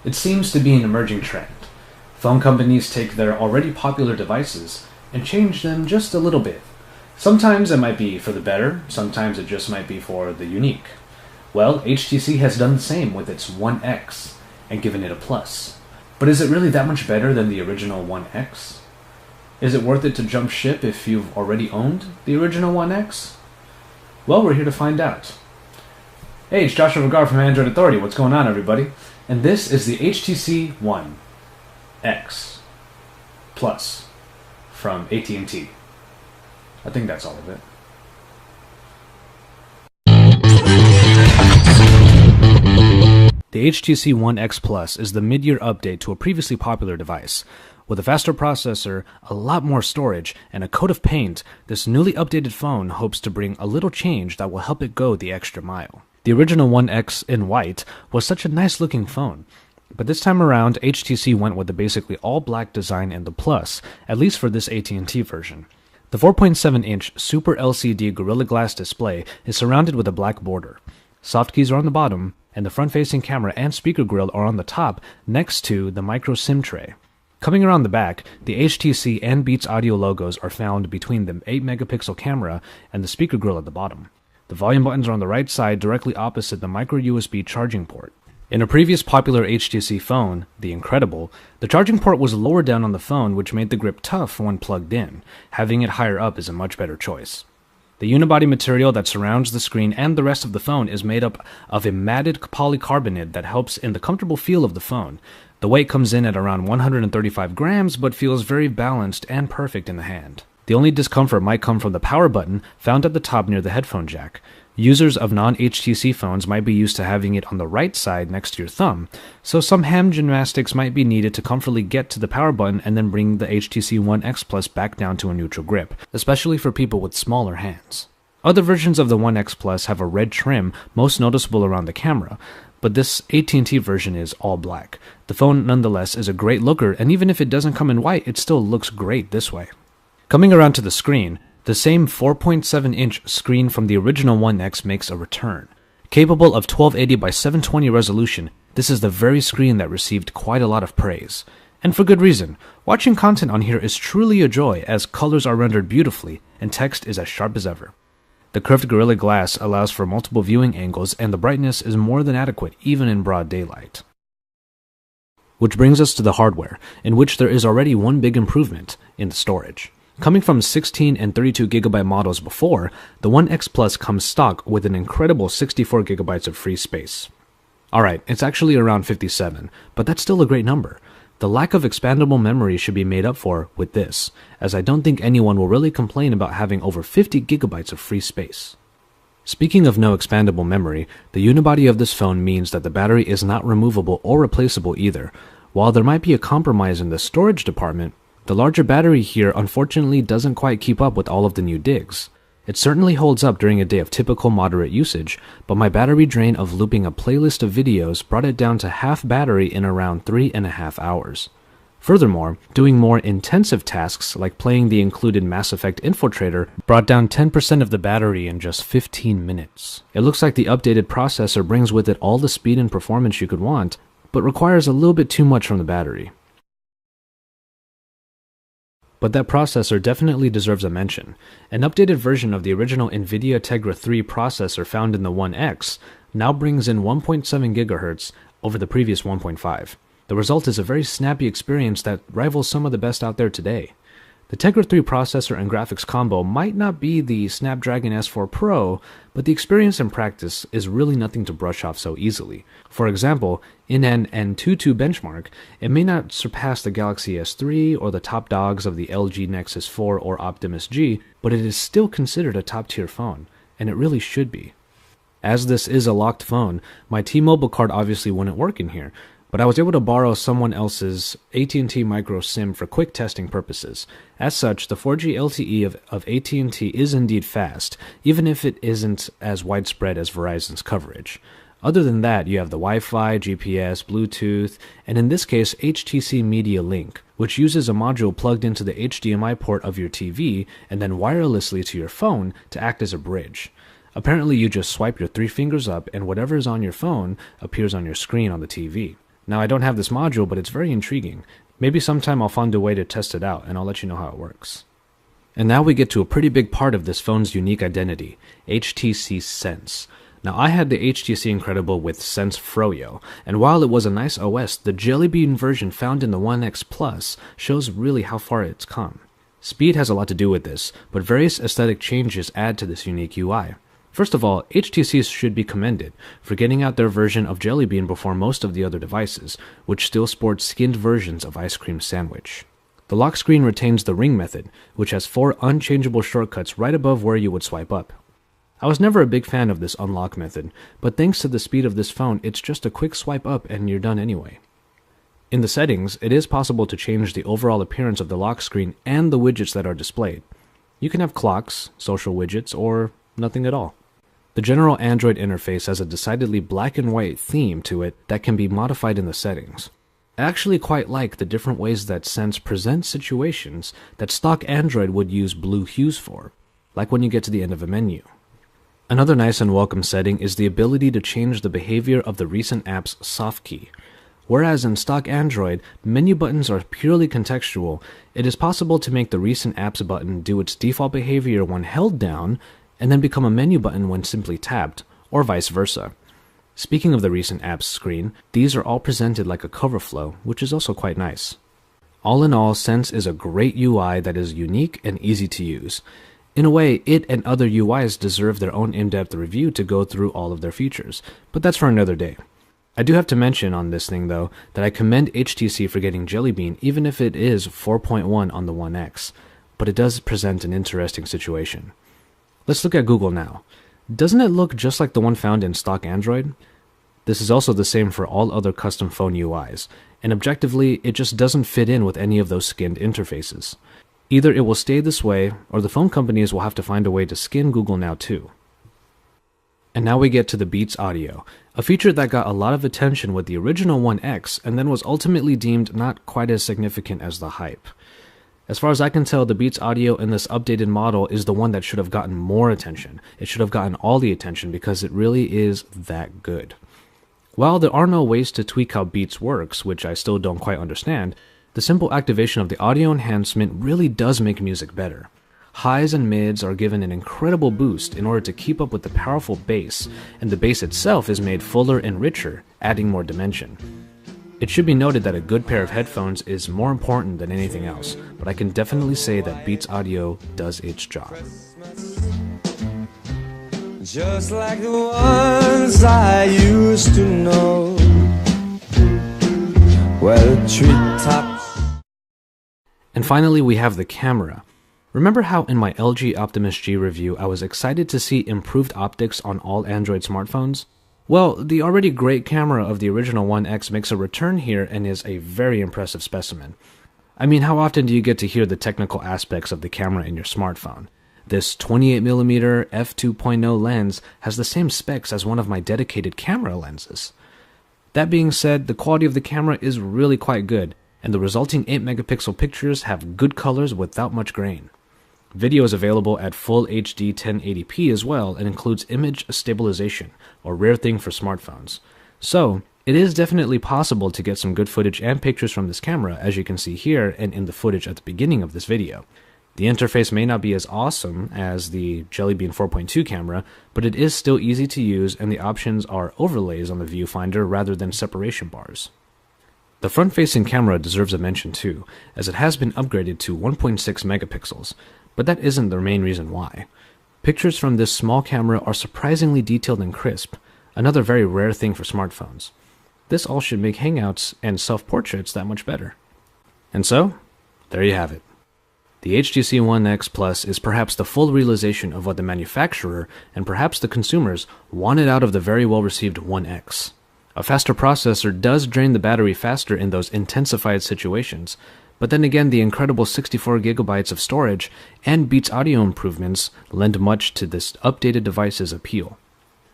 It seems to be an emerging trend. Phone companies take their already popular devices and change them just a little bit. Sometimes it might be for the better, sometimes it just might be for the unique. Well, HTC has done the same with its One X and given it a plus. But is it really that much better than the original One X? Is it worth it to jump ship if you've already owned the original One X? Well, we're here to find out. Hey, it's Joshua Vergara from Android Authority. What's going on, everybody? And this is the HTC One X Plus from AT&T. I think that's all of it. The HTC One X Plus is the mid-year update to a previously popular device. With a faster processor, a lot more storage, and a coat of paint, this newly updated phone hopes to bring a little change that will help it go the extra mile. The original One X in white was such a nice-looking phone, but this time around, HTC went with the basically all-black design in the Plus, at least for this AT&T version. The 4.7-inch Super LCD Gorilla Glass display is surrounded with a black border. Soft keys are on the bottom, and the front-facing camera and speaker grille are on the top next to the micro SIM tray. Coming around the back, the HTC and Beats Audio logos are found between the 8-megapixel camera and the speaker grille at the bottom. The volume buttons are on the right side directly opposite the micro USB charging port. In a previous popular HTC phone, the Incredible, the charging port was lower down on the phone, which made the grip tough when plugged in. Having it higher up is a much better choice. The unibody material that surrounds the screen and the rest of the phone is made up of a matted polycarbonate that helps in the comfortable feel of the phone. The weight comes in at around 135 grams, but feels very balanced and perfect in the hand. The only discomfort might come from the power button found at the top near the headphone jack. Users of non-HTC phones might be used to having it on the right side next to your thumb, so some hand gymnastics might be needed to comfortably get to the power button and then bring the HTC One X Plus back down to a neutral grip, especially for people with smaller hands. Other versions of the One X Plus have a red trim, most noticeable around the camera, but this AT&T version is all black. The phone nonetheless is a great looker, and even if it doesn't come in white, it still looks great this way. Coming around to the screen, the same 4.7-inch screen from the original One X makes a return. Capable of 1280 by 720 resolution, this is the very screen that received quite a lot of praise. And for good reason. Watching content on here is truly a joy, as colors are rendered beautifully and text is as sharp as ever. The curved Gorilla Glass allows for multiple viewing angles, and the brightness is more than adequate even in broad daylight. Which brings us to the hardware, in which there is already one big improvement in the storage. Coming from 16 and 32 GB models before, the One X Plus comes stock with an incredible 64 GB of free space. Alright, it's actually around 57, but that's still a great number. The lack of expandable memory should be made up for with this, as I don't think anyone will really complain about having over 50 GB of free space. Speaking of no expandable memory, the unibody of this phone means that the battery is not removable or replaceable either. While there might be a compromise in the storage department, the larger battery here unfortunately doesn't quite keep up with all of the new digs. It certainly holds up during a day of typical moderate usage, but my battery drain of looping a playlist of videos brought it down to half battery in around 3.5 hours. Furthermore, doing more intensive tasks like playing the included Mass Effect Infiltrator brought down 10% of the battery in just 15 minutes. It looks like the updated processor brings with it all the speed and performance you could want, but requires a little bit too much from the battery. But that processor definitely deserves a mention. An updated version of the original NVIDIA Tegra 3 processor found in the One X now brings in 1.7 GHz over the previous 1.5. The result is a very snappy experience that rivals some of the best out there today. The Tegra 3 processor and graphics combo might not be the Snapdragon S4 Pro, but the experience in practice is really nothing to brush off so easily. For example, in an Antutu benchmark, it may not surpass the Galaxy S3 or the top dogs of the LG Nexus 4 or Optimus G, but it is still considered a top-tier phone, and it really should be. As this is a locked phone, my T-Mobile card obviously wouldn't work in here, but I was able to borrow someone else's AT&T micro SIM for quick testing purposes. As such, the 4G LTE of AT&T is indeed fast, even if it isn't as widespread as Verizon's coverage. Other than that, you have the Wi-Fi, GPS, Bluetooth, and in this case, HTC Media Link, which uses a module plugged into the HDMI port of your TV and then wirelessly to your phone to act as a bridge. Apparently, you just swipe your 3 fingers up and whatever is on your phone appears on your screen on the TV. Now, I don't have this module, but it's very intriguing. Maybe sometime I'll find a way to test it out, and I'll let you know how it works. And now we get to a pretty big part of this phone's unique identity, HTC Sense. Now, I had the HTC Incredible with Sense Froyo, and while it was a nice OS, the Jelly Bean version found in the One X Plus shows really how far it's come. Speed has a lot to do with this, but various aesthetic changes add to this unique UI. First of all, HTC should be commended for getting out their version of Jelly Bean before most of the other devices, which still sport skinned versions of Ice Cream Sandwich. The lock screen retains the ring method, which has 4 unchangeable shortcuts right above where you would swipe up. I was never a big fan of this unlock method, but thanks to the speed of this phone, it's just a quick swipe up and you're done anyway. In the settings, it is possible to change the overall appearance of the lock screen and the widgets that are displayed. You can have clocks, social widgets, or nothing at all. The general Android interface has a decidedly black and white theme to it that can be modified in the settings. I actually quite like the different ways that Sense presents situations that stock Android would use blue hues for, like when you get to the end of a menu. Another nice and welcome setting is the ability to change the behavior of the recent app's soft key. Whereas in stock Android, menu buttons are purely contextual, it is possible to make the recent apps button do its default behavior when held down, and then become a menu button when simply tapped, or vice versa. Speaking of the recent apps screen, these are all presented like a cover flow, which is also quite nice. All in all, Sense is a great UI that is unique and easy to use. In a way, it and other UIs deserve their own in-depth review to go through all of their features, but that's for another day. I do have to mention on this thing though, that I commend HTC for getting Jelly Bean even if it is 4.1 on the One X, but it does present an interesting situation. Let's look at Google now. Doesn't it look just like the one found in stock Android? This is also the same for all other custom phone UIs, and objectively, it just doesn't fit in with any of those skinned interfaces. Either it will stay this way, or the phone companies will have to find a way to skin Google Now too. And now we get to the Beats Audio, a feature that got a lot of attention with the original One X and then was ultimately deemed not quite as significant as the hype. As far as I can tell, the Beats Audio in this updated model is the one that should have gotten more attention. It should have gotten all the attention because it really is that good. While there are no ways to tweak how Beats works, which I still don't quite understand, the simple activation of the audio enhancement really does make music better. Highs and mids are given an incredible boost in order to keep up with the powerful bass, and the bass itself is made fuller and richer, adding more dimension. It should be noted that a good pair of headphones is more important than anything else, but I can definitely say that Beats Audio does its job. Just like the ones I used to know. Well, treetops. And finally, we have the camera. Remember how in my LG Optimus G review I was excited to see improved optics on all Android smartphones? Well, the already great camera of the original One X makes a return here and is a very impressive specimen. I mean, how often do you get to hear the technical aspects of the camera in your smartphone? This 28mm f2.0 lens has the same specs as one of my dedicated camera lenses. That being said, the quality of the camera is really quite good, and the resulting 8-megapixel pictures have good colors without much grain. Video is available at full HD 1080p as well and includes image stabilization, a rare thing for smartphones. So, it is definitely possible to get some good footage and pictures from this camera, as you can see here and in the footage at the beginning of this video. The interface may not be as awesome as the Jelly Bean 4.2 camera, but it is still easy to use and the options are overlays on the viewfinder rather than separation bars. The front-facing camera deserves a mention too, as it has been upgraded to 1.6 megapixels, but that isn't the main reason why. Pictures from this small camera are surprisingly detailed and crisp, another very rare thing for smartphones. This all should make Hangouts and self-portraits that much better. And so, there you have it. The HTC One X Plus is perhaps the full realization of what the manufacturer and perhaps the consumers wanted out of the very well-received One X. A faster processor does drain the battery faster in those intensified situations, but then again the incredible 64GB of storage and Beats Audio improvements lend much to this updated device's appeal.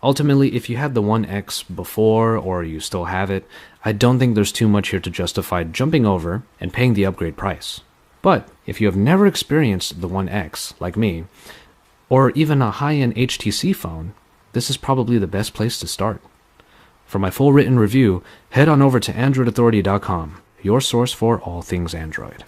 Ultimately, if you had the One X before or you still have it, I don't think there's too much here to justify jumping over and paying the upgrade price. But if you have never experienced the One X, like me, or even a high-end HTC phone, this is probably the best place to start. For my full written review, head on over to AndroidAuthority.com, your source for all things Android.